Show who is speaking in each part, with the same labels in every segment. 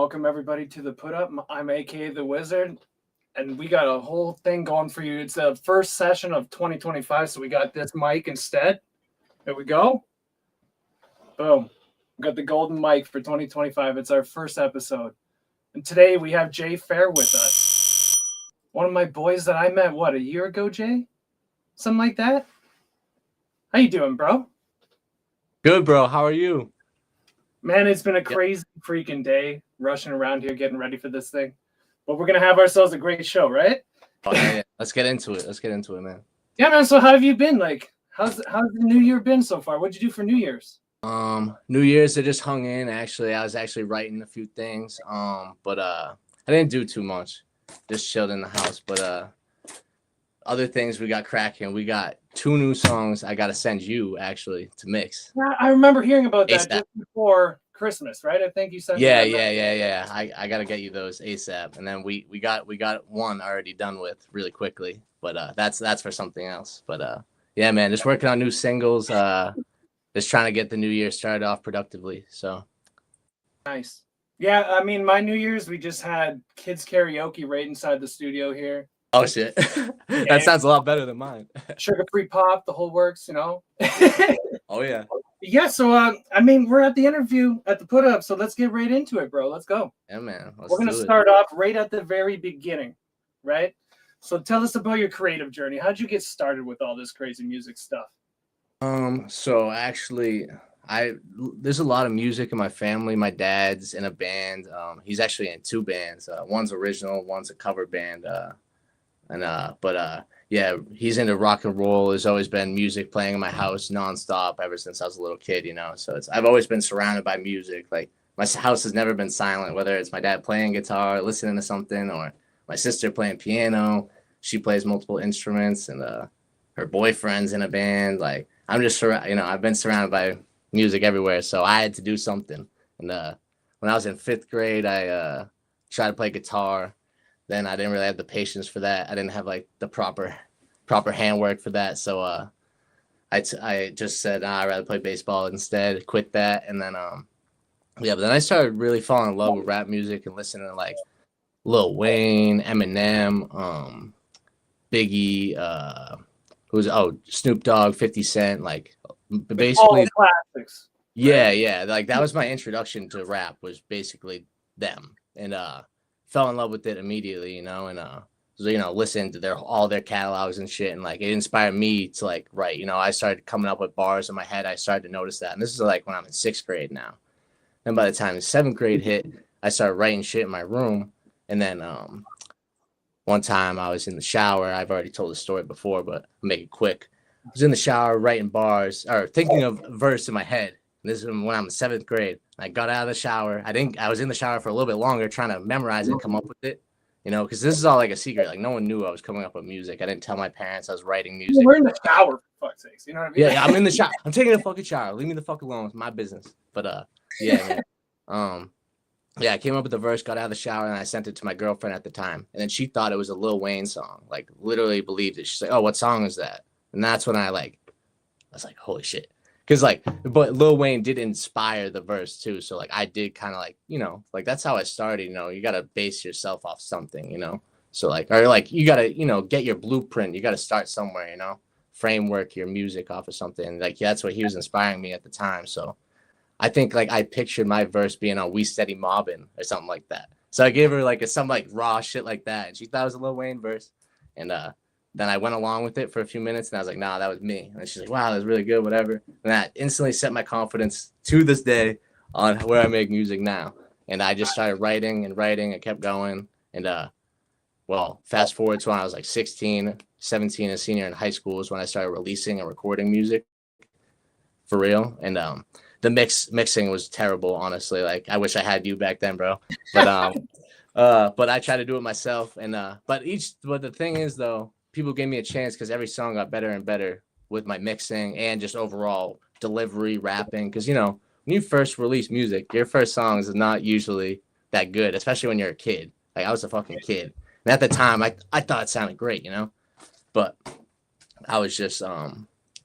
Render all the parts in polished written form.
Speaker 1: welcome everybody to the Put Up. I'm A.K.A the Wizard, and we got a whole thing going for you. It's the first session of 2025, so we got this mic instead. There we go. Boom. We got the golden mic for 2025. It's our first episode. And today we have J-Ferr with us. One of my boys that I met, a year ago, Jay? Something like that? How you doing, bro?
Speaker 2: Good, bro. How are you?
Speaker 1: Man, it's been a crazy freaking day rushing around here getting ready for this thing. But we're going to have ourselves a great show, right?
Speaker 2: Oh, yeah. Let's get into it, man.
Speaker 1: Yeah, man. So how have you been? How's the new year been so far? What'd you do for New Year's?
Speaker 2: New Year's, I just hung in. Actually, I was actually writing a few things. But I didn't do too much. Just chilled in the house. But other things we got cracking. We got 2 new songs I got to send you, actually, to mix.
Speaker 1: Yeah, I remember hearing about that
Speaker 2: ASAP.
Speaker 1: just before Christmas, right? I think you sent
Speaker 2: Yeah. I got to get you those ASAP. And then we got one already done with really quickly. But that's for something else. But yeah, man, just working on new singles. Just trying to get the new year started off productively. So
Speaker 1: nice. Yeah, I mean, my New Year's, we just had kids karaoke right inside the studio here.
Speaker 2: Oh shit. That sounds a lot better than mine.
Speaker 1: Sugar-free pop, the whole works,
Speaker 2: Oh yeah.
Speaker 1: Yeah, so I mean, we're at the interview at the Put Up, so let's get right into it, bro. Let's go.
Speaker 2: Yeah, man.
Speaker 1: We're gonna start off right at the very beginning, right? So tell us about your creative journey. How'd you get started with all this crazy music stuff?
Speaker 2: So actually there's a lot of music in my family. My dad's in a band. He's actually in 2 bands. One's original, one's a cover band. Yeah, he's into rock and roll. There's always been music playing in my house nonstop ever since I was a little kid, So I've always been surrounded by music. Like my house has never been silent, whether it's my dad playing guitar, listening to something, or my sister playing piano. She plays multiple instruments, and her boyfriend's in a band. Like I'm just I've been surrounded by music everywhere, so I had to do something. And when I was in 5th grade, I tried to play guitar. Then I didn't really have the patience for that. I didn't have like the proper handwork for that. So I just said, I'd rather play baseball instead, quit that. And then but then I started really falling in love with rap music and listening to like Lil Wayne, Eminem, Biggie, Snoop Dogg, 50 Cent, like basically
Speaker 1: all classics.
Speaker 2: Yeah. Like that was my introduction to rap, was basically them. And fell in love with it immediately, and listened to all their catalogs and shit, and like it inspired me to like write. I started coming up with bars in my head. I started to notice that, and this is like when I'm in 6th grade now. And by the time 7th grade hit, I started writing shit in my room. And then one time I was in the shower. I've already told the story before, but I'll make it quick. I was in the shower writing bars, or thinking of a verse in my head. And this is when I'm in 7th grade. I got out of the shower. I was in the shower for a little bit longer trying to memorize it and come up with it, because this is all like a secret. Like no one knew I was coming up with music. I didn't tell my parents I was writing music.
Speaker 1: We're in the shower, for fuck's sakes. You know what I mean?
Speaker 2: Yeah, I'm in the shower. I'm taking a fucking shower. Leave me the fuck alone. It's my business. But yeah, man. Yeah, I came up with the verse, got out of the shower, and I sent it to my girlfriend at the time. And then she thought it was a Lil Wayne song. Like literally believed it. She's like, "Oh, what song is that?" And that's when I was like, "Holy shit." Because but Lil Wayne did inspire the verse too. So like I did kind of like that's how I started. You got to base yourself off something, So you got to, get your blueprint. You got to start somewhere, framework your music off of something. Like that's what he was inspiring me at the time. So I think like I pictured my verse being on We Steady Mobbin' or something like that. So I gave her some raw shit like that, and she thought it was a Lil Wayne verse. And then I went along with it for a few minutes, and I was like, nah, that was me. And she's like, wow, that's really good, whatever. And that instantly set my confidence to this day on where I make music now. And I just started writing and kept going. And, fast forward to when I was like 16, 17, a senior in high school is when I started releasing and recording music for real. And the mixing was terrible, honestly. Like, I wish I had you back then, bro. But I tried to do it myself. And but the thing is, though, people gave me a chance because every song got better and better with my mixing and just overall delivery, rapping. Because, when you first release music, your first songs is not usually that good, especially when you're a kid. Like, I was a fucking kid. And at the time, I thought it sounded great, But I was just a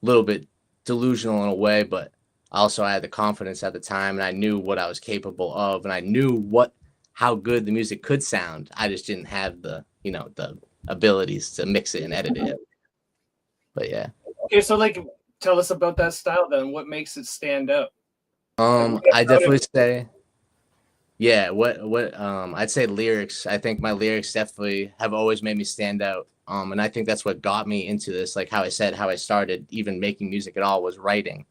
Speaker 2: little bit delusional in a way, but also I had the confidence at the time, and I knew what I was capable of, and I knew what how good the music could sound. I just didn't have the, you know, the abilities to mix it and edit it. But yeah.
Speaker 1: Okay, so like, tell us about that style then. What makes it stand out?
Speaker 2: I definitely say, yeah, I'd say lyrics. I think my lyrics definitely have always made me stand out. And I think that's what got me into this. Like how I said, how I started even making music at all was writing.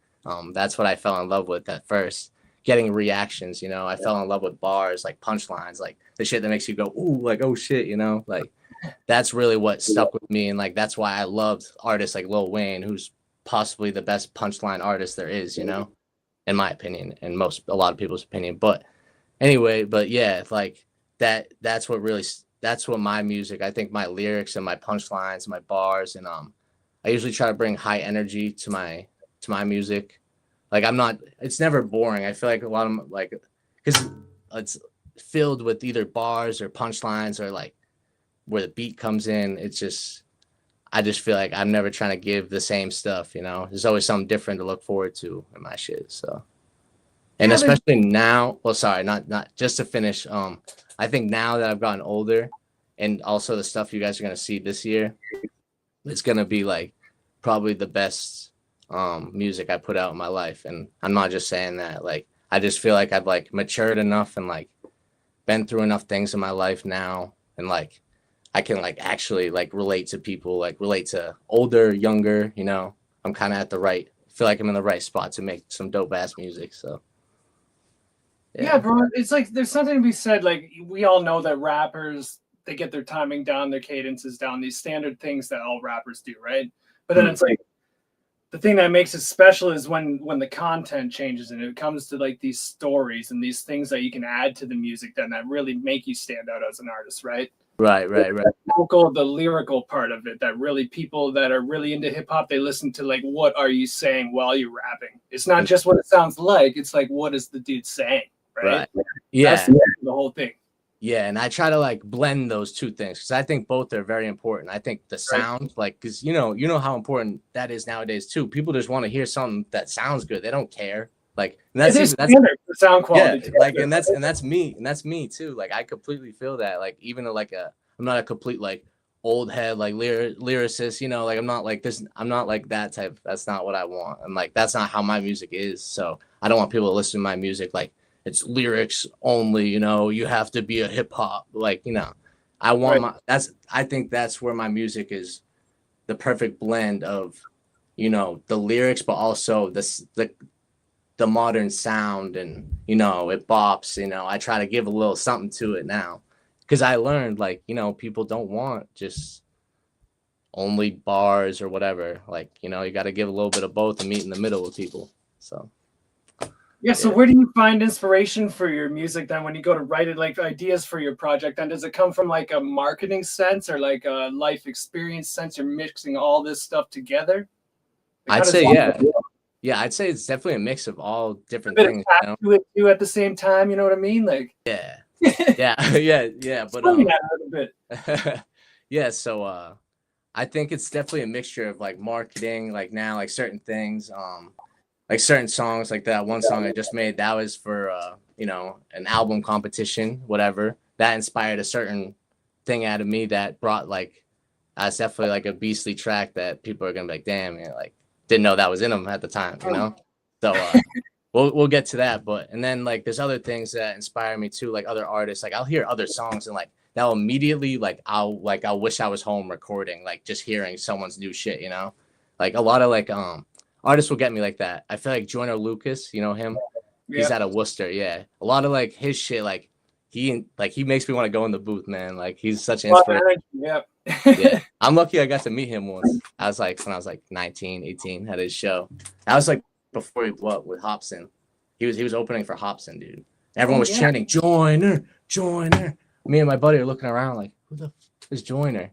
Speaker 2: That's what I fell in love with at first. Getting reactions, you know, I fell in love with bars, like punchlines, like the shit that makes you go, ooh, like, oh shit, you know, like that's really what stuck with me. And like, that's why I loved artists like Lil Wayne, who's possibly the best punchline artist there is, you know, in my opinion, and a lot of people's opinion. But anyway, but yeah, like that's what my music, I think my lyrics and my punchlines, my bars, and I usually try to bring high energy to my music. Like it's never boring. I feel like a lot of like, because it's filled with either bars or punchlines or like where the beat comes in. I just feel like I'm never trying to give the same stuff, you know. There's always something different to look forward to in my shit. So, and especially now, well, sorry, not just to finish. I think now that I've gotten older, and also the stuff you guys are gonna see this year, it's gonna be like probably the best music I put out in my life. And I'm not just saying that. Like I just feel like I've like matured enough and like been through enough things in my life now, and like I can like actually like relate to people, like relate to older, younger, you know. I'm kind of feel like I'm in the right spot to make some dope ass music. So
Speaker 1: yeah, bro, it's like there's something to be said. Like we all know that rappers, they get their timing down, their cadences down, these standard things that all rappers do, right? But then it's like the thing that makes it special is when the content changes and it comes to like these stories and these things that you can add to the music then that really make you stand out as an artist, right?
Speaker 2: Right.
Speaker 1: The lyrical part of it that really people that are really into hip hop, they listen to like, what are you saying while you're rapping? It's not just what it sounds like. It's like, what is the dude saying? Right.
Speaker 2: Yeah.
Speaker 1: That's the whole thing.
Speaker 2: Yeah. And I try to like blend those two things because I think both are very important. I think the sound, like, because you know how important that is nowadays too. People just want to hear something that sounds good. They don't care. Like, and that's
Speaker 1: the sound quality.
Speaker 2: Yeah, like, and that's me too. Like, I completely feel that. Like, even like I'm not a complete like old head like lyricist. You know, like I'm not like this. I'm not like that type. That's not what I want. And like that's not how my music is. So I don't want people to listen to my music like it's lyrics only. You know, you have to be a hip hop. Like, you know, I want I think that's where my music is the perfect blend of, you know, the lyrics, but also the modern sound, and you know it bops. You know, I try to give a little something to it now because I learned like, you know, people don't want just only bars or whatever. Like, you know, you got to give a little bit of both and meet in the middle with people. So
Speaker 1: yeah, so where do you find inspiration for your music then when you go to write it, like ideas for your project? And does it come from like a marketing sense or like a life experience sense? You're mixing all this stuff together? Like,
Speaker 2: I'd say yeah, I'd say it's definitely a mix of all different things. You know?
Speaker 1: Do it too at the same time, you know what I mean? Like
Speaker 2: yeah. But
Speaker 1: a little bit.
Speaker 2: Yeah, so I think it's definitely a mixture of like marketing, like now, like certain things, like certain songs, like that one song I just made, that was for you know, an album competition, whatever. That inspired a certain thing out of me that brought like that's definitely like a beastly track that people are gonna be like, damn, man, like didn't know that was in them at the time, you know. So we'll get to that, but and then like there's other things that inspire me too, like other artists. Like I'll hear other songs and like that'll immediately like I'll wish I was home recording, like just hearing someone's new shit, you know. Like a lot of like artists will get me like that. I feel like Joyner Lucas, you know him. He's out of Worcester, yeah. A lot of like his shit, like he makes me want to go in the booth, man. Like he's such an inspiration. Yeah. I'm lucky I got to meet him once. I was like when I was like 19, 18 at his show. I was like before with Hobson. He was opening for Hobson, dude. Everyone was chanting Joyner. Me and my buddy are looking around like, who the f is Joyner?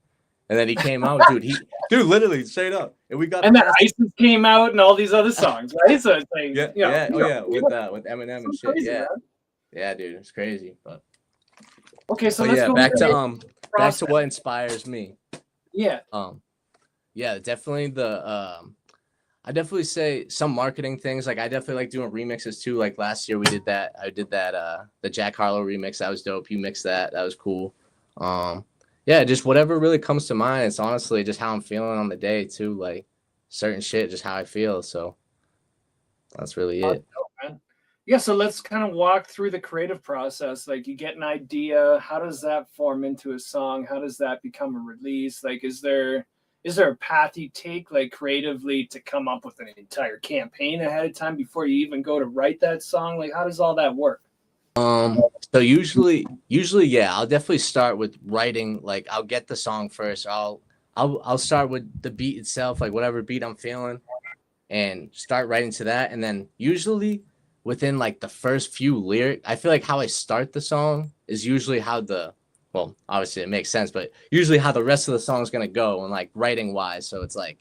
Speaker 2: And then he came out, dude. Dude, literally straight up. And we got
Speaker 1: and then ISIS came out and all these other songs, right? So it's like
Speaker 2: with Eminem and shit. Crazy, yeah, dude, it's crazy. But
Speaker 1: okay, so let's go
Speaker 2: back to what inspires me.
Speaker 1: Yeah.
Speaker 2: Yeah, definitely I definitely say some marketing things. Like I definitely like doing remixes too. Like last year we did that. I did that the Jack Harlow remix. That was dope. You mixed that. That was cool. Yeah, just whatever really comes to mind. It's honestly just how I'm feeling on the day too. Like certain shit, just how I feel. So that's really it.
Speaker 1: Yeah, so let's kind of walk through the creative process. Like you get an idea, how does that form into a song? How does that become a release? Like is there a path you take like creatively to come up with an entire campaign ahead of time before you even go to write that song? Like how does all that work?
Speaker 2: So usually yeah, I'll definitely start with writing. Like I'll get the song first. I'll start with the beat itself, like whatever beat I'm feeling, and start writing to that. And then usually within like the first few lyrics, I feel like how I start the song is usually how well, obviously it makes sense, but usually how the rest of the song is gonna go, and like writing wise. So it's like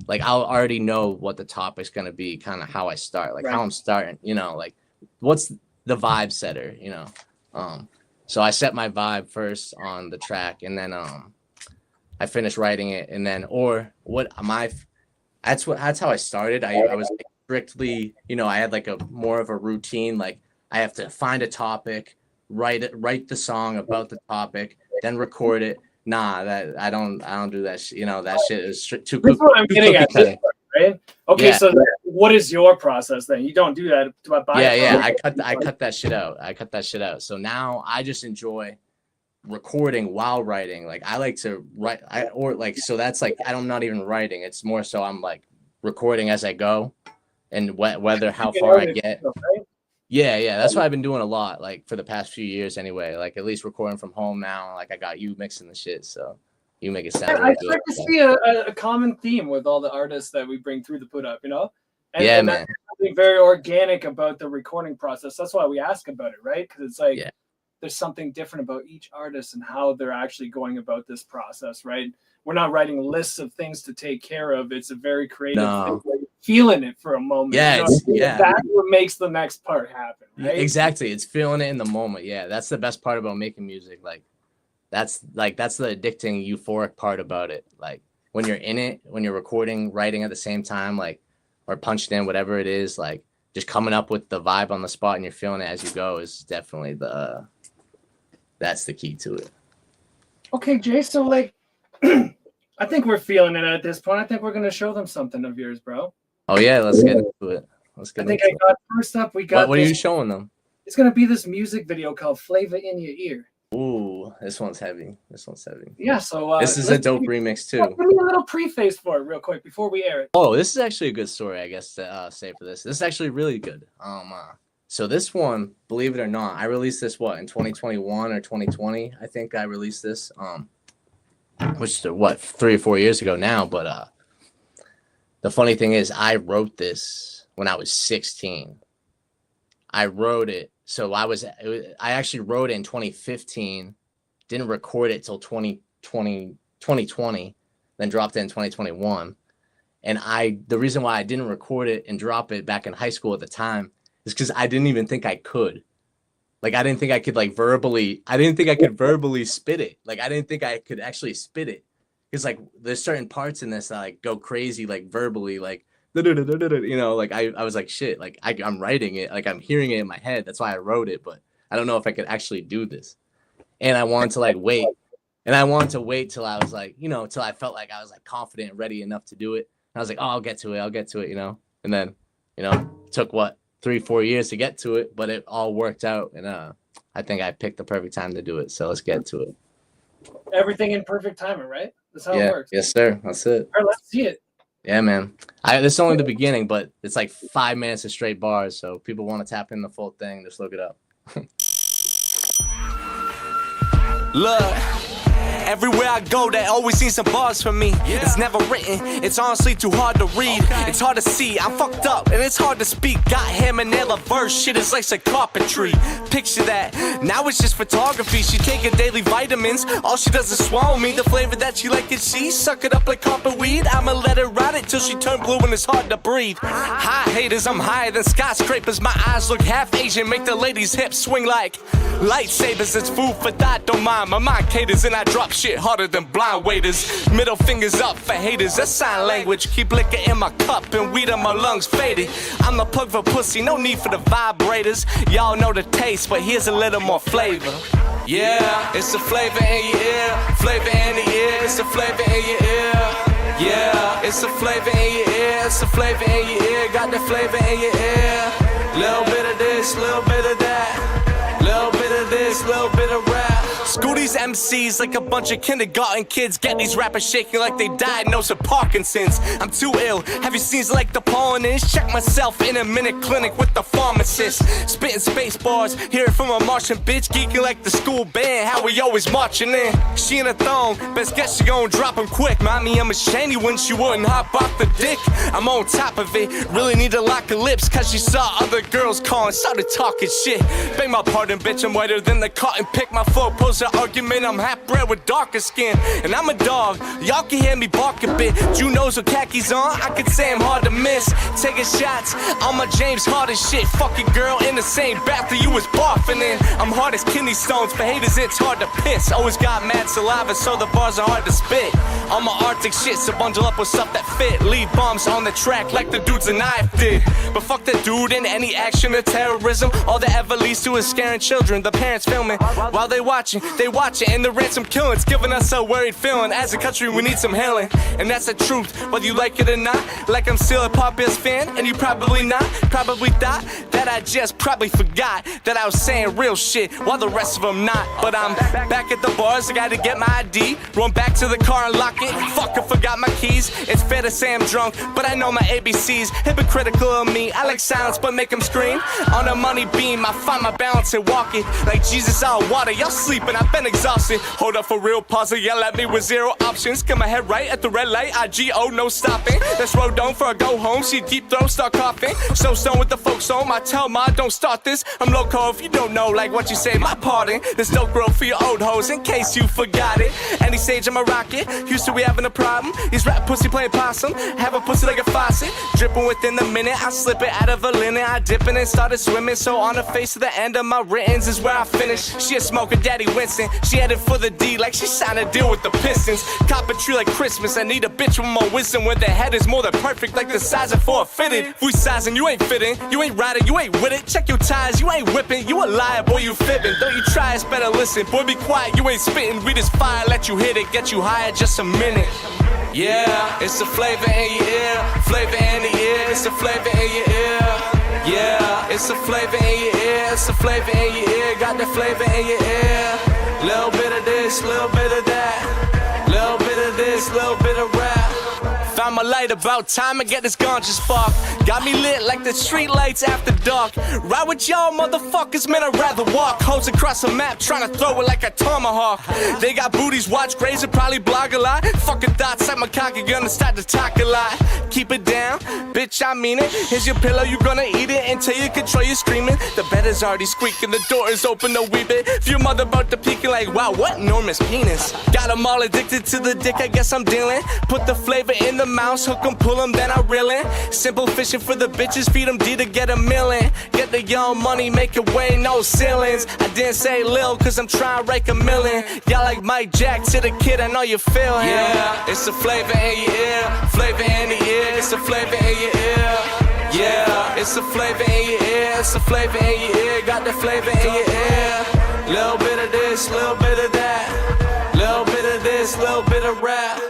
Speaker 2: I'll already know what the topic's gonna be, kind of how I start, like how I'm starting, you know, like what's the vibe setter, you know. So I set my vibe first on the track, and then I finish writing it, and then that's how I started. I was like, strictly, you know, I had like a more of a routine. Like I have to find a topic, write the song about the topic, then record it. Nah, that I don't do that shit. You know, that shit is too
Speaker 1: That's what I'm getting at, right? Okay,
Speaker 2: yeah.
Speaker 1: so what is your process then? You don't do that by
Speaker 2: Yeah. I cut that shit out. So now I just enjoy recording while writing. Like I like to write, so that's like I'm not even writing. It's more so I'm like recording as I go, and whether how far I get. Yeah, that's what I've been doing a lot, like for the past few years anyway. Like at least recording from home now. Like I got you mixing the shit, so you make it sound really good.
Speaker 1: I start to see a common theme with all the artists that we bring through the put up, you know? And
Speaker 2: man.
Speaker 1: That's something very organic about the recording process. That's why we ask about it, right? Because it's like there's something different about each artist and how they're actually going about this process, right? We're not writing lists of things to take care of. It's a very creative thing. Like feeling it for a moment.
Speaker 2: Yeah,
Speaker 1: that's what makes the next part happen, right?
Speaker 2: Exactly. It's feeling it in the moment. Yeah, that's the best part about making music. Like that's the addicting, euphoric part about it. Like when you're in it, when you're recording, writing at the same time, like or punching in whatever it is, like just coming up with the vibe on the spot and you're feeling it as you go is definitely that's the key to it.
Speaker 1: Okay, Jay. So like, I think we're feeling it at this point. I think we're gonna show them something of yours, bro.
Speaker 2: Oh yeah, let's get into it.
Speaker 1: I got first up. We got.
Speaker 2: What are you showing them?
Speaker 1: It's gonna be this music video called "Flavor in Your Ear."
Speaker 2: Ooh, this one's heavy.
Speaker 1: Yeah, so
Speaker 2: this is a dope remix too.
Speaker 1: Give me a little preface for it, real quick, before we air it.
Speaker 2: Oh, this is actually a good story, I guess, to say for this. This is actually really good. So this one, believe it or not, I released this in 2021 or 2020. I think I released this. Which is 3 or 4 years ago now. But the funny thing is, I wrote this when I was 16. I wrote it. So I actually wrote it in 2015, didn't record it till 2020, then dropped it in 2021. And the reason why I didn't record it and drop it back in high school at the time is because I didn't even think I could. Like I didn't think I could verbally spit it. Like I didn't think I could actually spit it. Because like there's certain parts in this that like go crazy, like verbally, like you know, like I was like shit, like I'm writing it, like I'm hearing it in my head. That's why I wrote it, but I don't know if I could actually do this. And I wanted to like wait. And I wanted to wait till I was like, you know, till I felt like I was like confident and ready enough to do it. And I was like, oh, I'll get to it, you know. And then, you know, took 3-4 years to get to it, but it all worked out. And I think I picked the perfect time to do it. So let's get to it.
Speaker 1: Everything in perfect timing, right? That's how it works.
Speaker 2: Yes, sir. That's it.
Speaker 1: All right, let's see it.
Speaker 2: Yeah, man. This is only the beginning, but it's like 5 minutes of straight bars. So if people want to tap in the full thing, just look it up.
Speaker 3: Look. Everywhere I go, they always see some bars from me. It's never written, it's honestly too hard to read. It's hard to see, I'm fucked up, and it's hard to speak. Got him and nail a verse, shit is like some carpentry. Picture that, now it's just photography. She taking daily vitamins, all she does is swallow me. The flavor that she like is she, suck it up like copper weed. I'ma let her ride it till she turn blue and it's hard to breathe. Hi haters, I'm higher than skyscrapers. My eyes look half Asian, make the ladies' hips swing like lightsabers. It's food for thought, don't mind my mind caters and I drop shit harder than blind waiters. Middle fingers up for haters, that's sign language. Keep liquor in my cup and weed in my lungs faded. I'm the plug for pussy, no need for the vibrators. Y'all know the taste, but here's a little more flavor. Yeah, it's the flavor in your ear, flavor in the ear, it's the flavor in your ear. Yeah, it's the flavor in your ear, it's the flavor in your ear, got the flavor in your ear. Little bit of this, little bit of that, little bit of this, little bit of rap. School these MCs like a bunch of kindergarten kids. Get these rappers shaking like they diagnosed with Parkinson's. I'm too ill, have you seen like the pollen is? Check myself in a minute clinic with the pharmacist. Spitting space bars, hear it from a Martian bitch. Geeking like the school band, how we always marching in. She in a thong, best guess she gon' drop him quick. Mommy, I'm ashamed you when she wouldn't hop off the dick. I'm on top of it, really need to lock her lips. Cause she saw other girls calling, started talking shit. Beg my pardon, bitch, I'm whiter than the cotton pick. My flow pose an argument, I'm half bred with darker skin. And I'm a dog, y'all can hear me bark a bit. You knows with khakis on, I could say I'm hard to miss. Taking shots on my James Harden shit. Fucking girl in the same bathroom you was barfing in. I'm hard as kidney stones, for haters it's hard to piss. Always got mad saliva, so the bars are hard to spit. On my Arctic shit, so bundle up with stuff that fit. Leave bombs on the track like the dudes in Knife did. But fuck that dude in any action of terrorism. All that ever leads to is scaring children. The parents filming while they watching, and the ransom killing's giving us a worried feeling. As a country we need some healing, and that's the truth, whether you like it or not. Like I'm still a Pop Bears fan, and you probably not. Probably thought that I just probably forgot that I was saying real shit while the rest of them not. But I'm back at the bars, I gotta get my ID, run back to the car and lock it. Fuck, I forgot my keys. It's fair to say I'm drunk, but I know my ABCs. Hypocritical of me, I like silence but make them scream. On a money beam, I find my balance and walk it like Jesus out of water. Y'all sleeping, I've been exhausted. Hold up for real, pause it, yell at me with zero options. Get my head right at the red light, IGO, no stopping. Let's roll down for a go home, she deep throat, start coughing. So stone with the folks home, I tell ma don't start this. I'm loco if you don't know, like what you say, my pardon. There's no growth for your old hoes, in case you forgot it. Any stage I'm a rocket, Houston we having a problem. These rap pussy playing possum, have a pussy like a faucet. Dripping within the minute, I slip it out of a linen. I dip in and started swimming, so on the face of the end of my writtens is where I finish. She a smoker, daddy Winston, she headed for the D like she signed a deal with the Pistons. Cop a tree like Christmas, I need a bitch with more wisdom, where the head is more than perfect like the size of for a fitted. If we sizing, you ain't fitting, you ain't riding, you ain't with it. Check your ties, you ain't whipping, you a liar, boy you fibbing. Don't you try, it's better listen, boy be quiet, you ain't spitting. We just fire, let you hit it, get you higher just a minute. Yeah, it's the flavor in your ear, flavor in the ear, it's the flavor in your ear. Yeah, it's the flavor in your ear, it's the flavor in your ear, got the flavor in your ear. Little bit of this, little bit of that, little bit of this, little bit of rap. Found my light, about time I get this ganja spark. Got me lit like the street lights after dark. Ride with y'all motherfuckers, man, I'd rather walk. Hoes across the map, trying to throw it like a tomahawk. They got booties, watch graze and probably blog a lot. Fucking thoughts like my cocky gonna start to talk a lot. Keep it down, bitch, I mean it. Here's your pillow, you gonna eat it until you control your screaming. The bed is already squeaking, the door is open a wee bit. If your mother about to peek, like, wow, what enormous penis. Got them all addicted to the dick, I guess I'm dealing. Put the flavor in the mouse, hook 'em, pull 'em, then I reel in. Simple fishing for the bitches, feed 'em D to get a million. Get the young money, make it way, no ceilings. I didn't say lil, cause I'm trying to rake a million. Y'all like Mike Jack to the kid, I know you feel him. Yeah, it's the flavor in your ear, flavor in the ear, it's the flavor in your ear. Yeah, it's the flavor in your ear, it's the flavor in your ear, got the flavor in your ear. Little bit of this, little bit of that, little bit of this, little bit of rap.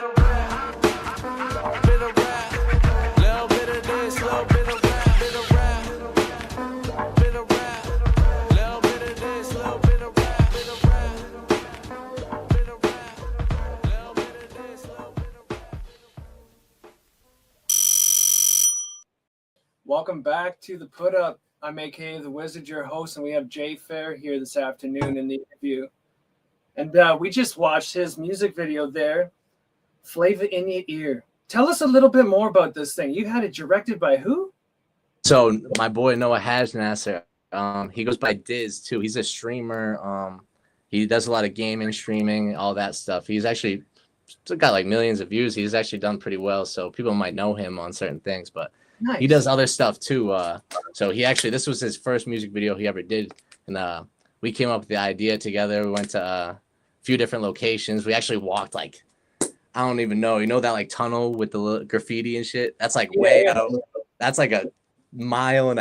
Speaker 1: Welcome back to the Put Up. I'm A.K.A. the Wizard, your host, and we have J-Ferr here this afternoon in the interview. And we just watched his music video there, Flavor in Your Ear. Tell us a little bit more about this thing. You had it directed by who?
Speaker 2: So my boy Noah Hajnasser, he goes by Diz too. He's a streamer. He does a lot of gaming, streaming, all that stuff. He's actually got like millions of views. He's actually done pretty well, so people might know him on certain things, but nice. He does other stuff too. So he actually, this was his first music video he ever did, and we came up with the idea together. We went to few different locations. We actually walked like, I don't even know. You know that like tunnel with the little graffiti and shit? That's like way out. That's like a 1.5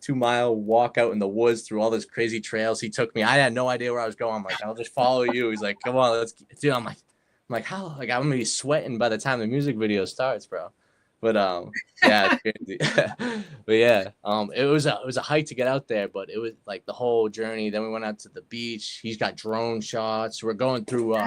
Speaker 2: 2-mile walk out in the woods through all those crazy trails. He took me. I had no idea where I was going. I'm like, I'll just follow you. He's like, come on, let's dude. I'm like, how? Like, I'm gonna be sweating by the time the music video starts, bro. But yeah, it's crazy. But yeah, it was a hike to get out there, but it was like the whole journey. Then we went out to the beach. He's got drone shots. We're going through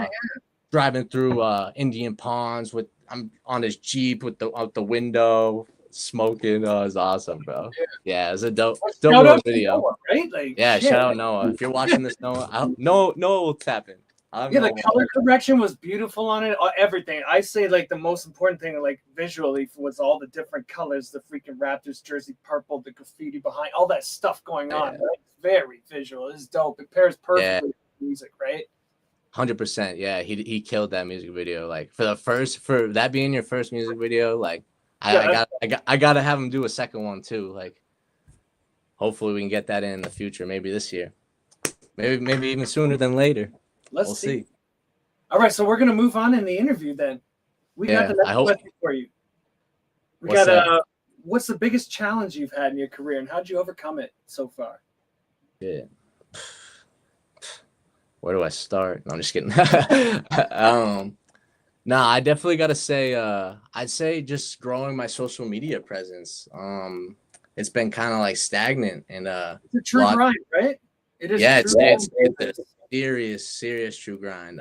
Speaker 2: driving through Indian ponds with I'm on his Jeep with out the window smoking. Oh, it's awesome, bro. Yeah, it's a dope little video.
Speaker 1: Noah, right? Like,
Speaker 2: yeah,
Speaker 1: shit.
Speaker 2: shout out Noah. If you're watching this, Noah, Noah will tap in.
Speaker 1: Yeah, the color correction was beautiful on it. Everything. I say like the most important thing, like visually, was all the different colors. The freaking Raptors jersey, purple, the graffiti behind, all that stuff going on. Right? Very visual. It's dope. It pairs perfectly with music, right?
Speaker 2: 100%. Yeah, he killed that music video. Like for that being your first music video, like I gotta have him do a second one too. Like hopefully we can get that in the future. Maybe this year. Maybe even sooner than later.
Speaker 1: We'll
Speaker 2: see.
Speaker 1: All right, so we're gonna move on in the interview then. We got the next question for you. What's the biggest challenge you've had in your career, and how'd you overcome it so far?
Speaker 2: Yeah. Where do I start? No, I'm just kidding. Nah, I definitely gotta say, I'd say just growing my social media presence. It's been kind of like stagnant and
Speaker 1: it's a true grind, right? It is.
Speaker 2: Yeah, it's a serious true grind.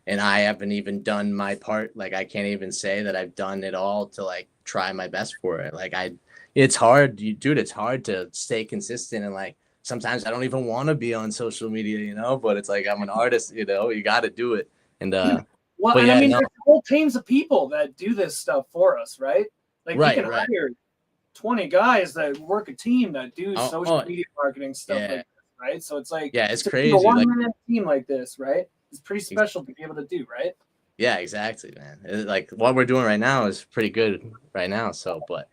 Speaker 2: And I haven't even done my part. Like I can't even say that I've done it all to like try my best for it. Like it's hard, dude. It's hard to stay consistent and like. Sometimes I don't even want to be on social media, you know, but it's like I'm an artist, you know, you got to do it. And
Speaker 1: well, and I mean, there's whole teams of people that do this stuff for us, right? Like we can hire 20 guys that work a team that do social media marketing stuff like this, right? So it's like
Speaker 2: it's crazy.
Speaker 1: A one-man team like this, right? It's pretty special to be able to do, right?
Speaker 2: Yeah, exactly, man. It's like what we're doing right now is pretty good right now. So, but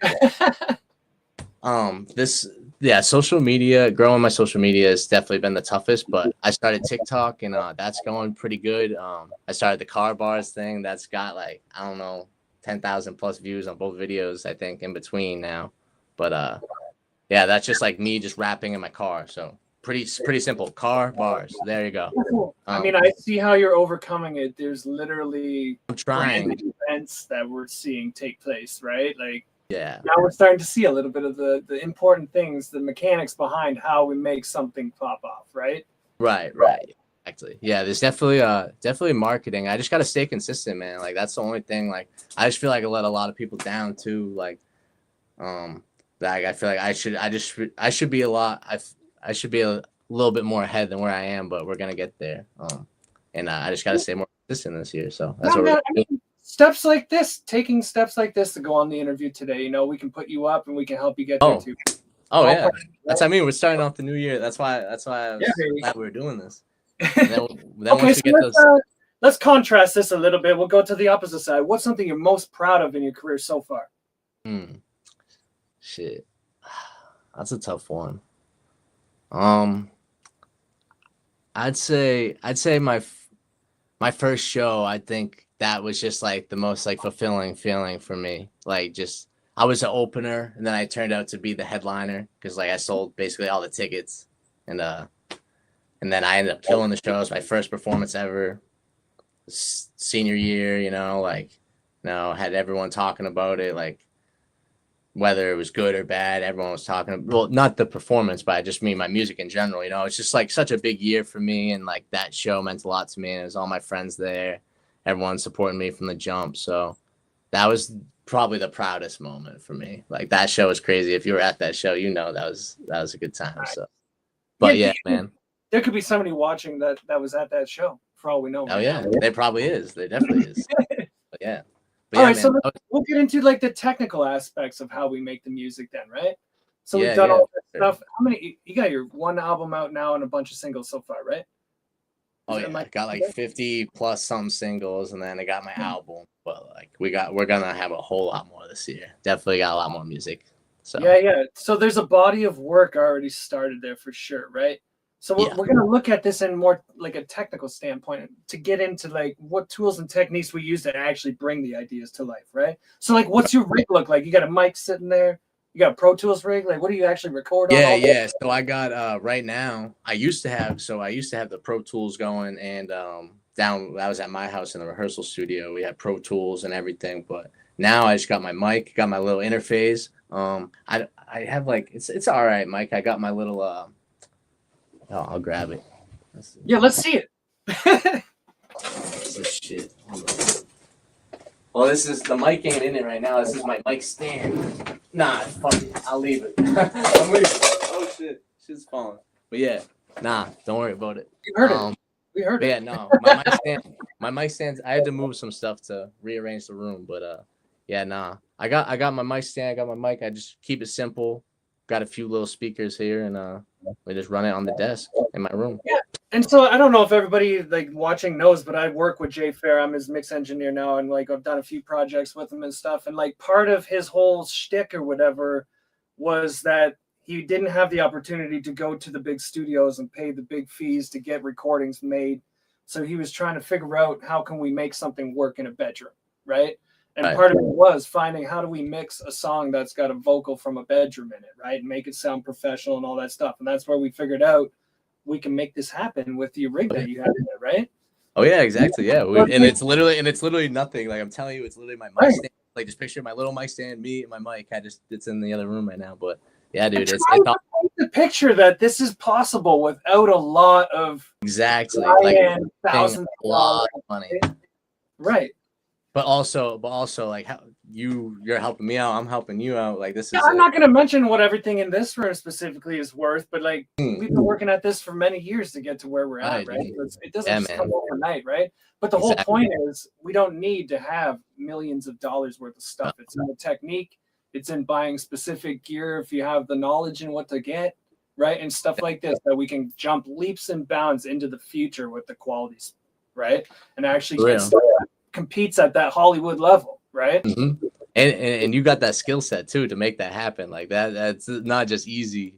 Speaker 2: social media, growing my social media has definitely been the toughest, but I started TikTok and that's going pretty good. I started the car bars thing. That's got like, I don't know, 10,000 plus views on both videos, I think, in between now. But yeah, that's just like me just rapping in my car. So pretty simple. Car bars. There you go.
Speaker 1: I mean, I see how you're overcoming it. There's literally
Speaker 2: I'm trying
Speaker 1: events that we're seeing take place, right? Like,
Speaker 2: yeah.
Speaker 1: Now we're starting to see a little bit of the important things, the mechanics behind how we make something pop off, right?
Speaker 2: Right. Exactly. Yeah, there's definitely marketing. I just got to stay consistent, man. Like that's the only thing. Like I just feel like I let a lot of people down too. Like I feel like I should be I should be a little bit more ahead than where I am, but we're gonna get there. And I just got to stay more consistent this year. So that's what we're doing.
Speaker 1: Steps like this, taking steps like this to go on the interview today, you know, we can put you up and we can help you get there too.
Speaker 2: Oh yeah, that's what I mean. We're starting off the new year. That's why I was glad we were doing this. And then
Speaker 1: okay, so let's contrast this a little bit. We'll go to the opposite side. What's something you're most proud of in your career so far?
Speaker 2: Shit, that's a tough one. I'd say my first show. I think that was just like the most like fulfilling feeling for me. Like just I was an opener and then I turned out to be the headliner because like I sold basically all the tickets and then I ended up killing the show. It was my first performance ever, senior year, you know, like had everyone talking about it, like whether it was good or bad, everyone was talking. Well, not the performance, but I just mean my music in general, you know. It's just like such a big year for me and like that show meant a lot to me and it was all my friends there. Everyone supporting me from the jump. So that was probably the proudest moment for me. Like that show was crazy. If you were at that show, you know that was a good time. So, but yeah, man.
Speaker 1: There could be somebody watching that was at that show for all we know.
Speaker 2: Oh yeah, there probably is. There definitely is. But yeah.
Speaker 1: All right, so we'll get into like the technical aspects of how we make the music then, right? So we've done all that stuff. How many? You got your one album out now and a bunch of singles so far, right?
Speaker 2: Oh yeah, I got like 50 plus some singles, and then I got my album. But like we're gonna have a whole lot more this year. Definitely got a lot more music. So
Speaker 1: yeah. So there's a body of work already started there for sure, right? So we're going to look at this in more like a technical standpoint to get into like what tools and techniques we use to actually bring the ideas to life, right? So like, what's your rig look like? You got a mic sitting there. You got a Pro Tools rig. Like, what do you actually record on?
Speaker 2: Yeah. So I got right now. I used to have the Pro Tools going, and down. I was at my house in the rehearsal studio. We had Pro Tools and everything, but now I just got my mic, got my little interface. I have like it's all right, Mike. I got my little I'll grab it.
Speaker 1: Let's see it.
Speaker 2: This is shit. Well, this is the mic ain't in it right now. This is my mic stand. Nah, fuck it. I'll leave it. I'm leaving. Oh shit, shit's falling. But yeah, nah, don't worry about it.
Speaker 1: You heard it. We heard it.
Speaker 2: Yeah, no, my mic stands. I had to move some stuff to rearrange the room, but yeah, nah. I got my mic stand. I got my mic. I just keep it simple. Got a few little speakers here, and we just run it on the desk in my room.
Speaker 1: Yeah, and so I don't know if everybody like watching knows, but I work with J-Ferr. I'm his mix engineer now, and like I've done a few projects with him and stuff. And like part of his whole shtick or whatever was that he didn't have the opportunity to go to the big studios and pay the big fees to get recordings made. So he was trying to figure out how can we make something work in a bedroom, right? And part of it was finding how do we mix a song that's got a vocal from a bedroom in it, right? And make it sound professional and all that stuff. And that's where we figured out we can make this happen with the rig that you have in there, right?
Speaker 2: Oh yeah, exactly. Yeah. And it's literally nothing. Like I'm telling you, it's literally my mic stand. Like just picture my little mic stand, me and my mic. It's in the other room right now. But yeah, dude, it's
Speaker 1: the picture that this is possible without a lot of
Speaker 2: like
Speaker 1: thousands
Speaker 2: a lot of money.
Speaker 1: Right.
Speaker 2: But also like how you're helping me out, I'm helping you out. Like this is
Speaker 1: I'm not gonna mention what everything in this room specifically is worth, but like we've been working at this for many years to get to where we're at, right? It doesn't just come overnight, right? But the whole point is we don't need to have millions of dollars worth of stuff. It's in the technique, it's in buying specific gear if you have the knowledge in what to get, right? And stuff like this that we can jump leaps and bounds into the future with the qualities, right? And actually get stuff that competes at that Hollywood level, right?
Speaker 2: Mm-hmm. And you got that skill set too to make that happen. Like that's not just easy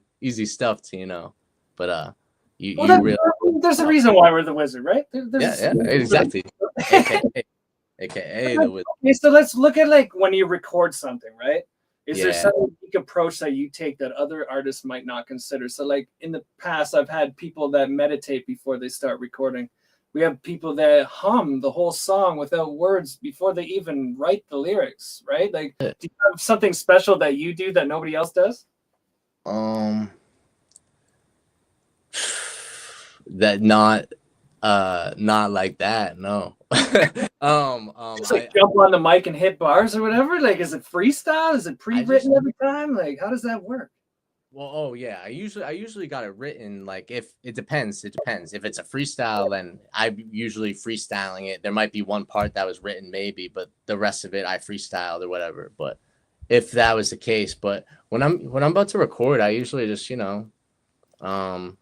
Speaker 2: stuff to but
Speaker 1: there's a reason why we're the wizard, right?
Speaker 2: Yeah, exactly. AKA the wizard.
Speaker 1: Okay, so let's look at like when you record something, right? Is there some unique approach that you take that other artists might not consider? So like in the past, I've had people that meditate before they start recording. We have people that hum the whole song without words before they even write the lyrics, right? Like, do you have something special that you do that nobody else does?
Speaker 2: That not like that, no.
Speaker 1: Just like jump on the mic and hit bars or whatever. Like, is it freestyle? Is it pre-written every time? Like, how does that work?
Speaker 2: Well, yeah, I usually got it written. Like if it depends. If it's a freestyle, then I'm usually freestyling it. There might be one part that was written maybe, but the rest of it I freestyled or whatever. But if that was the case, but when I'm about to record, I usually just, hit a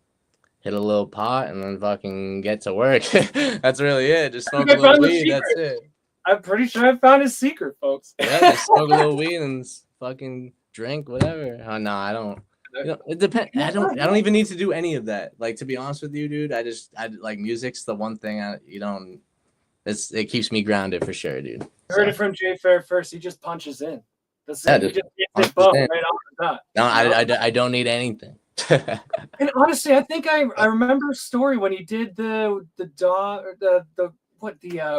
Speaker 2: little pot and then fucking get to work. That's really it. Just smoke a little weed. That's it.
Speaker 1: I'm pretty sure I found his secret, folks.
Speaker 2: Yeah, just smoke a little weed and fucking drink, whatever. Oh no, I don't. It depends. I don't even need to do any of that. Like, to be honest with you, dude, I like music's the one thing it keeps me grounded for sure, dude.
Speaker 1: Heard it from J-Ferr first. He just punches in. That's it. He just gets it right off the top.
Speaker 2: No, I don't need anything.
Speaker 1: And honestly, I think I remember a story when you did the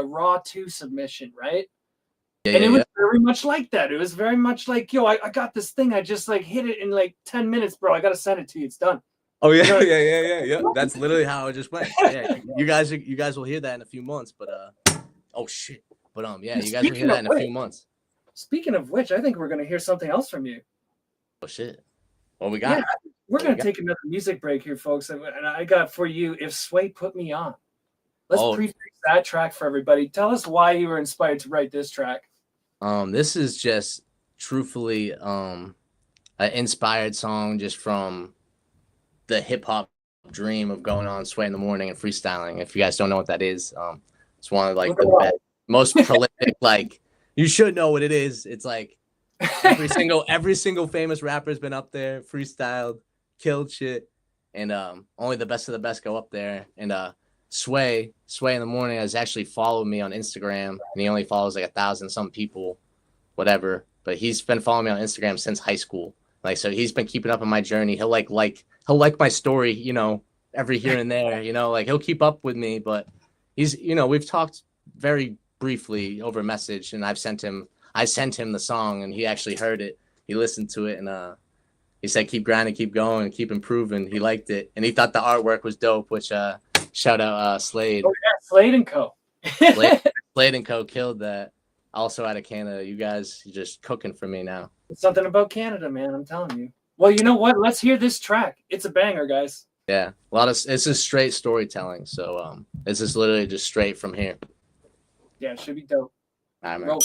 Speaker 1: Raw 2 submission, right?
Speaker 2: Yeah,
Speaker 1: and it was very much like that. It was very much like, yo, I got this thing. I just like hit it in like 10 minutes, bro. I got to send it to you. It's done.
Speaker 2: Oh, yeah, yeah. That's literally how it just went. Yeah, you guys will hear that in a few months, but oh shit. But yeah, you guys will hear that in a few months.
Speaker 1: Speaking of which, I think we're gonna hear something else from you.
Speaker 2: Oh shit. Well, we got it.
Speaker 1: We're gonna take another music break here, folks. And I got for you If Sway Put Me On. Let's prefix that track for everybody. Tell us why you were inspired to write this track.
Speaker 2: This is just truthfully an inspired song just from the hip hop dream of going on Sway in the Morning and freestyling. If you guys don't know what that is, it's one of like the most prolific. Like, you should know what it is. It's like every single famous rapper's been up there, freestyled, killed shit. and only the best of the best go up there. And Sway in the morning has actually followed me on Instagram, and he only follows like 1,000 some people, whatever. But he's been following me on Instagram since high school. Like, so he's been keeping up on my journey. He'll like my story, you know, every here and there, you know, like he'll keep up with me. But he's, you know, we've talked very briefly over message, and I sent him the song, and he actually heard it. He listened to it, and he said, keep grinding, keep going, keep improving. He liked it, and he thought the artwork was dope, which shout out Slade.
Speaker 1: Oh yeah, Slade and Co.
Speaker 2: Slade and Co. killed that. Also out of Canada. You guys just cooking for me now.
Speaker 1: It's something about Canada, man. I'm telling you. Well, you know what? Let's hear this track. It's a banger, guys.
Speaker 2: Yeah, it's just straight storytelling. So this is literally just straight from here.
Speaker 1: Yeah, it should be dope.
Speaker 2: All right, man.
Speaker 1: Roll it.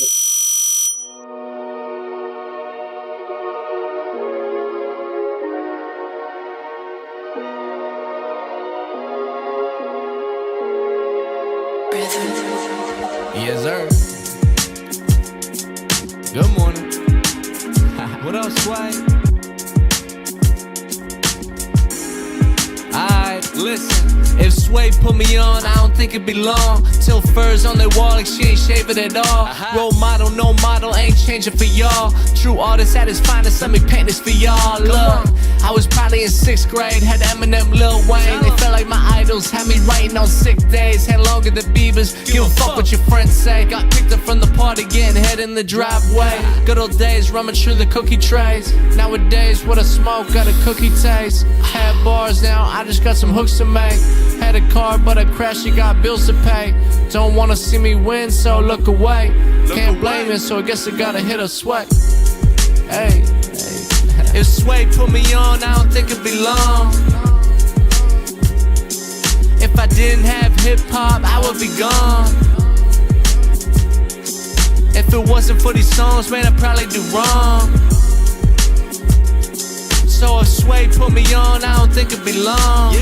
Speaker 3: Yes, sir. Good morning. What up, Sway? Alright, listen. If Sway put me on, I don't think it'd be long till furs on their wall like she ain't shaving at all. Role model, no model, ain't changing for y'all. True artist at his finest, let me paint this for y'all. Look, I was probably in 6th grade, had Eminem, Lil Wayne. They felt like my idols, had me writing on sick days. Had longer than Beavers, give a fuck what your friends say. Got picked up from the party, getting head in the driveway. Good old days, rummage through the cookie trays. Nowadays, what a smoke, got a cookie taste. Had bars now, I just got some hooks to make. Had a car, but I crashed, you got bills to pay. Don't wanna see me win, so look away. Can't blame it, so I guess I gotta hit a sweat. Hey, if Sway put me on, I don't think it'd be long. If I didn't have hip-hop, I would be gone. If it wasn't for these songs, man, I'd probably do wrong. So if Sway put me on, I don't think it'd be long.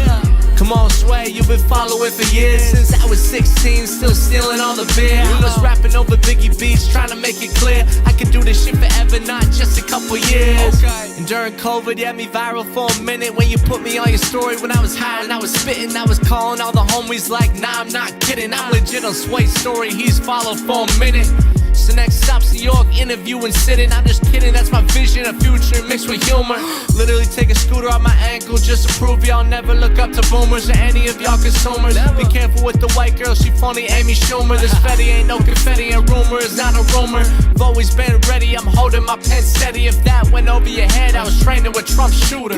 Speaker 3: Come on, Sway, you've been following for years. Since I was 16, still stealing all the beer. I was rapping over Biggie beats, trying to make it clear I could do this shit forever, not just a couple years. And during COVID, you had me viral for a minute. When you put me on your story when I was high and I was spitting, I was calling all the homies like, nah, I'm not kidding. I'm legit on Sway's story, he's followed for a minute. So next stop's New York, interviewing, sitting. I'm just kidding, that's my vision, a future mixed with humor. Literally take a scooter off my ankle just to prove y'all never look up to boomers or any of y'all consumers. Be careful with the white girl, she phony Amy Schumer. This Fetty ain't no confetti, and rumor is not a rumor. I've always been ready, I'm holding my pen steady. If that went over your head, I was training with Trump shooter.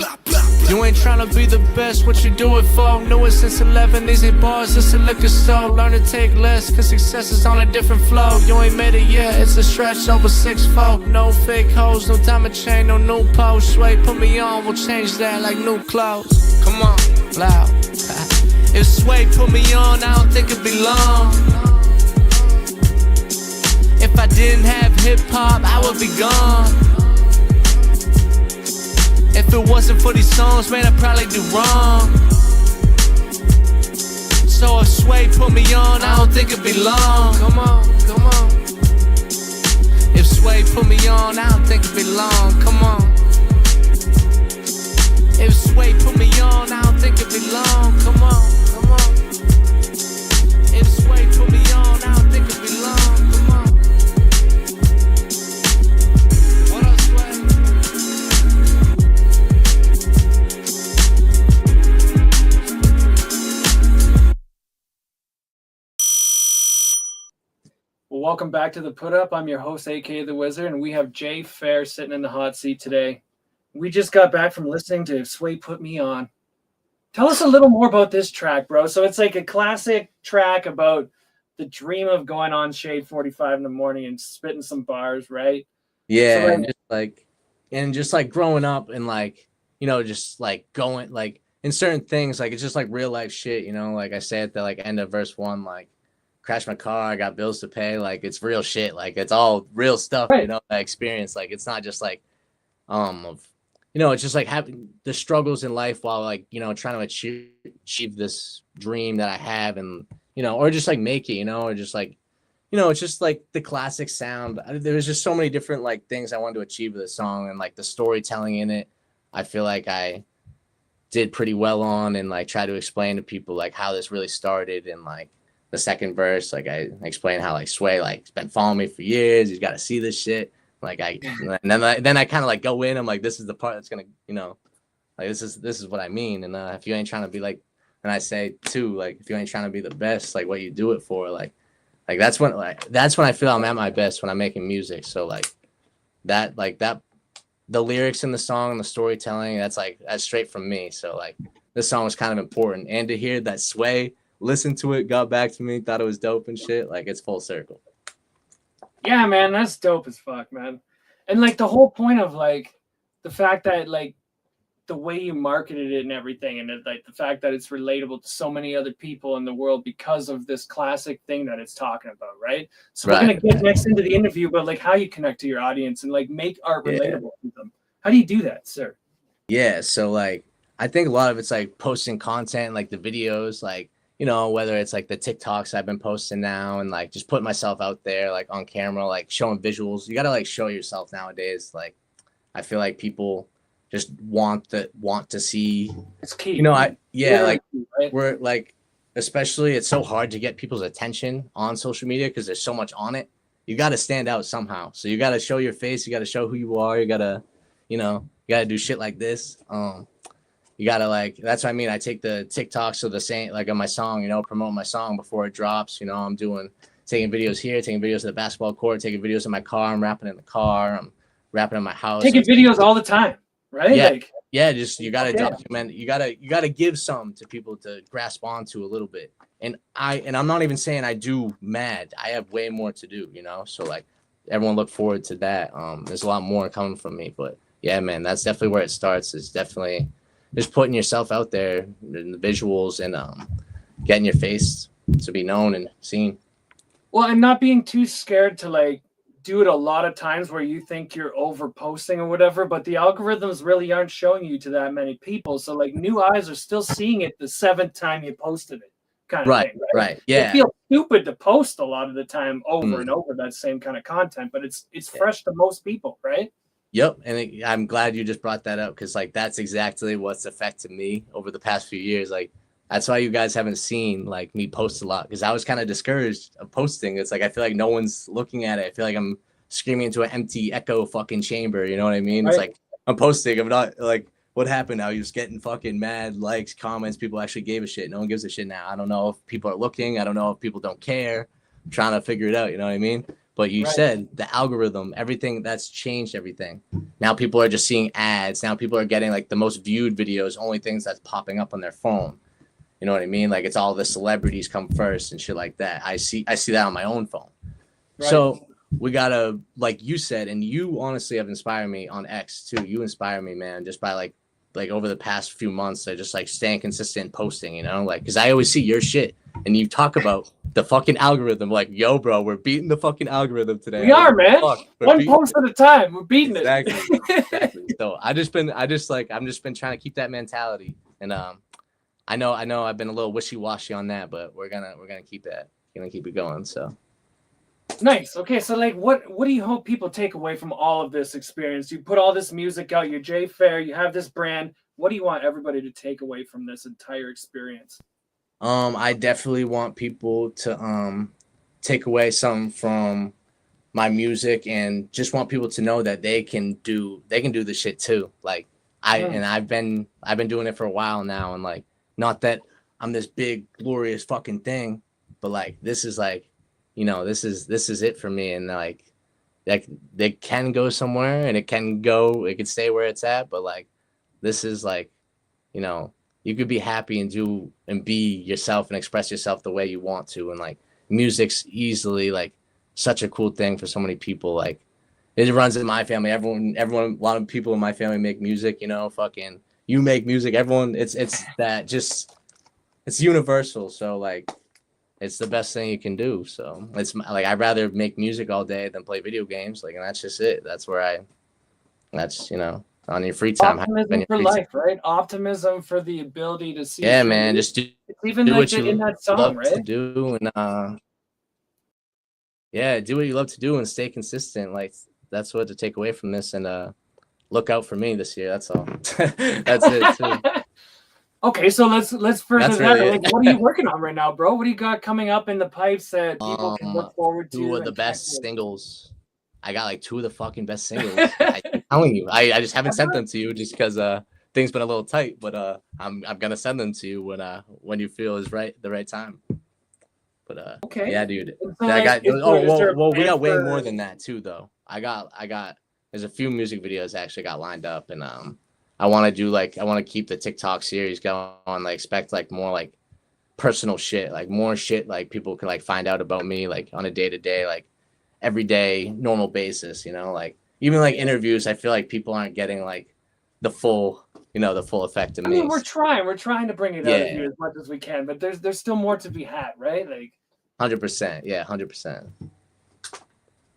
Speaker 3: You ain't trying to be the best, what you do it for? Knew it since 11, these ain't bars, it's a liquor store. Learn to take less, cause success is on a different flow. You ain't made it yet, it's a stretch over 6'4". No fake hoes, no diamond chain, no new post. Sway, put me on, we'll change that like new clothes. Come on, loud. If Sway put me on, I don't think it'd be long. If I didn't have hip-hop, I would be gone. If it wasn't for these songs, man, I'd probably do wrong. So if Sway put me on, I don't think it'd be long. Come on, come on. If Sway put me on, I don't think it'd be long. Come on. If Sway put me on, I don't think it'd be long. Come on, come on. If Sway put me on, I don't think it'd be long. Come on. What up, Sway?
Speaker 1: Well, welcome back to the Put Up. I'm your host, A.K.A. the Wizard, and we have J-Ferr sitting in the hot seat today. We just got back from listening to Sway Put Me On. Tell us a little more about this track, bro. So it's like a classic track about the dream of going on Shade 45 in the morning and spitting some bars, right?
Speaker 2: Yeah,
Speaker 1: So,
Speaker 2: and just like growing up and like, you know, just like going like in certain things, like it's just like real life shit, you know, like I say at the like end of verse 1, like crashed my car, I got bills to pay, like it's real shit, like it's all real stuff,
Speaker 1: right.
Speaker 2: You know, I experience, like it's not just like of, you know, it's just like having the struggles in life while like, you know, trying to achieve this dream that I have, and you know, or just like make it, you know, or just like, you know, it's just like the classic sound. There was just so many different like things I wanted to achieve with the song, and like the storytelling in it. I feel like I did pretty well on, and like try to explain to people like how this really started. And like the second verse, like I explain how like Sway like has been following me for years. He's got to see this shit. Like and then I kind of like go in. I'm like, this is the part that's gonna, you know, like this is what I mean. And if you ain't trying to be like, and I say too, like if you ain't trying to be the best, like what you do it for, like that's when I feel I'm at my best, when I'm making music. So like that the lyrics in the song, the storytelling, that's straight from me. So like this song was kind of important, and to hear that Sway listened to it, got back to me, thought it was dope and shit, like it's full circle.
Speaker 1: Yeah, man, that's dope as fuck, man. And like the whole point of like the fact that like the way you marketed it and everything, and like the fact that it's relatable to so many other people in the world because of this classic thing that it's talking about, right? So we're gonna get next into the interview, but like how you connect to your audience and like make art relatable to them. How do you do that, sir?
Speaker 2: Yeah, so like I think a lot of it's like posting content, like the videos, like, you know, whether it's like the TikToks I've been posting now, and like just putting myself out there like on camera, like showing visuals. You gotta like show yourself nowadays. Like I feel like people just want to see.
Speaker 1: It's key.
Speaker 2: You know, we're like, especially it's so hard to get people's attention on social media because there's so much on it. You got to stand out somehow. So you got to show your face. You got to show who you are. You got to, you know, you got to do shit like this. You got to like, that's what I mean. I take the TikToks of the same, like on my song, you know, promote my song before it drops. You know, I'm taking videos here, taking videos of the basketball court, taking videos in my car. I'm rapping in the car. I'm rapping in my house.
Speaker 1: Taking videos all the time. Right?
Speaker 2: Yeah,
Speaker 1: like,
Speaker 2: yeah. Just you gotta document. You gotta give some to people to grasp onto a little bit. And I'm not even saying I do mad. I have way more to do. You know, so like everyone look forward to that. There's a lot more coming from me, but yeah, man, that's definitely where it starts. It's definitely just putting yourself out there in the visuals and getting your face to be known and seen.
Speaker 1: Well, and not being too scared to like do it a lot of times where you think you're over posting or whatever, but the algorithms really aren't showing you to that many people. So like new eyes are still seeing it the 7th time you posted it, kind of thing.
Speaker 2: Right. Yeah.
Speaker 1: It feels stupid to post a lot of the time over and over that same kind of content, but it's fresh to most people, right?
Speaker 2: Yep. And I'm glad you just brought that up, because like that's exactly what's affected me over the past few years. Like that's why you guys haven't seen like me post a lot, because I was kind of discouraged of posting. It's like I feel like no one's looking at it. I feel like I'm screaming into an empty echo fucking chamber. You know what I mean? Right. It's like I'm posting. I'm not like, what happened now? You're just getting fucking mad likes, comments. People actually gave a shit. No one gives a shit now. I don't know if people are looking. I don't know if people don't care. I'm trying to figure it out. You know what I mean? But you said the algorithm, everything, that's changed everything. Now people are just seeing ads. Now people are getting like the most viewed videos, only things that's popping up on their phone. You know what I mean? Like it's all the celebrities come first and shit like that. I see that on my own phone. Right. So we gotta, like you said, and you honestly have inspired me on X too. You inspire me, man, just by like over the past few months, I just like staying consistent posting, you know, like because I always see your shit and you talk about the fucking algorithm. Like, yo, bro, we're beating the fucking algorithm today.
Speaker 1: We are, man. One post at a time. We're beating it.
Speaker 2: Exactly. So I'm just been trying to keep that mentality, and I know I've been a little wishy-washy on that, but we're gonna keep it going. So
Speaker 1: nice. Okay, so like what do you hope people take away from all of this experience? You put all this music out, you're J-Ferr, you have this brand. What do you want everybody to take away from this entire experience?
Speaker 2: I definitely want people to take away something from my music, and just want people to know that they can do this shit too. Like I've been doing it for a while now, and like, not that I'm this big glorious fucking thing, but like this is like, you know, this is it for me. And like they can go somewhere, and it can stay where it's at, but like this is like, you know, you could be happy and do and be yourself and express yourself the way you want to. And like music's easily like such a cool thing for so many people. Like it runs in my family. Everyone, a lot of people in my family make music, you know, fucking you make music, everyone, it's that just, it's universal. So like it's the best thing you can do. So it's like I'd rather make music all day than play video games. Like, and that's just it. That's you know, on your free time.
Speaker 1: Optimism for life, right? Optimism for the ability to see.
Speaker 2: Yeah, man. Just do
Speaker 1: even like what you in that song,
Speaker 2: love
Speaker 1: right?
Speaker 2: to do, and do what you love to do and stay consistent. Like that's what to take away from this, and look out for me this year. That's all. That's it too.
Speaker 1: Okay, so let's further
Speaker 2: That's
Speaker 1: that.
Speaker 2: really
Speaker 1: Like,
Speaker 2: it.
Speaker 1: what are you working on right now, bro? What do you got coming up in the pipes that people can look forward to?
Speaker 2: Two of the
Speaker 1: and
Speaker 2: best
Speaker 1: connect with?
Speaker 2: singles. I got like two of the fucking best singles. I'm telling you. I just haven't sent them to you just because things been a little tight, but I'm gonna send them to you when you feel is the right time. But
Speaker 1: Okay.
Speaker 2: yeah, dude.
Speaker 1: So,
Speaker 2: I
Speaker 1: like,
Speaker 2: got
Speaker 1: is there a
Speaker 2: well, we
Speaker 1: plan
Speaker 2: got way
Speaker 1: for-
Speaker 2: more than that too though. I got there's a few music videos I actually got lined up, and I want to keep the TikTok series going, like expect like more like personal shit, like more shit like people can like find out about me like on a day-to-day, like everyday normal basis, like even like interviews. I feel like people aren't getting like the full effect of
Speaker 1: I
Speaker 2: me.
Speaker 1: mean, we're trying to bring it out of
Speaker 2: Yeah.
Speaker 1: you as much as we can, but there's still more to be had, right? Like,
Speaker 2: 100%. Yeah, 100%.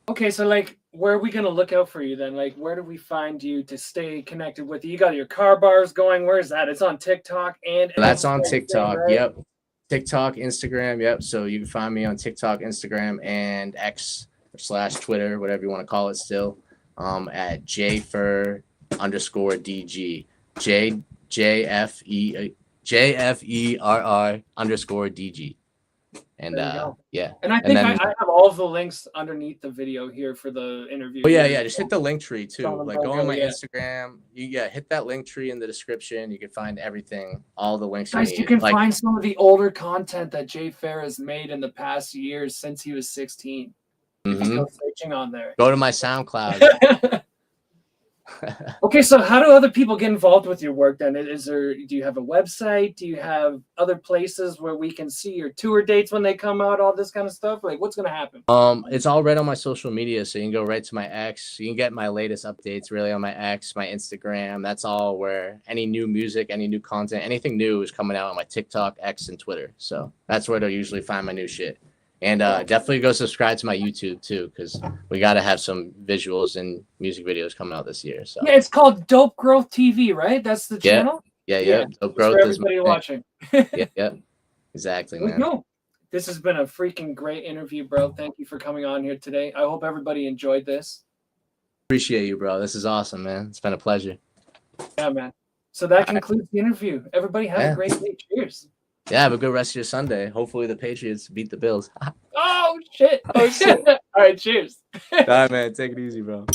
Speaker 1: okay, so like, where are we gonna look out for you then? Like, where do we find you to stay connected with you? You got your car bars going. Where's that? It's on TikTok and
Speaker 2: That's on
Speaker 1: Instagram,
Speaker 2: TikTok.
Speaker 1: right?
Speaker 2: Yep. TikTok, Instagram. Yep. So you can find me on TikTok, Instagram, and X/Twitter, whatever you want to call it still, at J-Ferr _DG. JFERR _DG. And
Speaker 1: There you go.
Speaker 2: yeah.
Speaker 1: And I think I have all of the links underneath the video here for the interview.
Speaker 2: Oh yeah. Just hit the link tree too.
Speaker 1: Tell them
Speaker 2: Like
Speaker 1: about
Speaker 2: go on my
Speaker 1: yeah.
Speaker 2: Instagram. Hit that link tree in the description. You can find everything, all the links.
Speaker 1: Guys, you can find some of the older content that J-Ferr has made in the past years since he was 16. You can go searching on there.
Speaker 2: Go to my SoundCloud.
Speaker 1: Okay, so how do other people get involved with your work then? Do you have a website? Do you have other places where we can see your tour dates when they come out, all this kind of stuff? Like, what's gonna happen?
Speaker 2: It's all right on my social media, so you can go right to my X. You can get my latest updates really on my X, my Instagram. That's all where any new music, any new content, anything new is coming out on my TikTok, X, and Twitter. So that's where they'll usually find my new shit. And definitely go subscribe to my YouTube too, because we got to have some visuals and music videos coming out this year. So
Speaker 1: yeah, it's called Dope Growth TV, right? That's the channel.
Speaker 2: Yeah. Dope Growth
Speaker 1: for
Speaker 2: is
Speaker 1: everybody watching.
Speaker 2: yeah, exactly, man.
Speaker 1: No, this has been a freaking great interview, bro. Thank you for coming on here today. I hope everybody enjoyed this.
Speaker 2: Appreciate you, bro. This is awesome, man. It's been a pleasure.
Speaker 1: Yeah, man. So that concludes the interview. Everybody have a great day. Cheers.
Speaker 2: Yeah, have a good rest of your Sunday. Hopefully the Patriots beat the Bills.
Speaker 1: Oh shit. All right, cheers.
Speaker 2: All right, man. Take it easy, bro.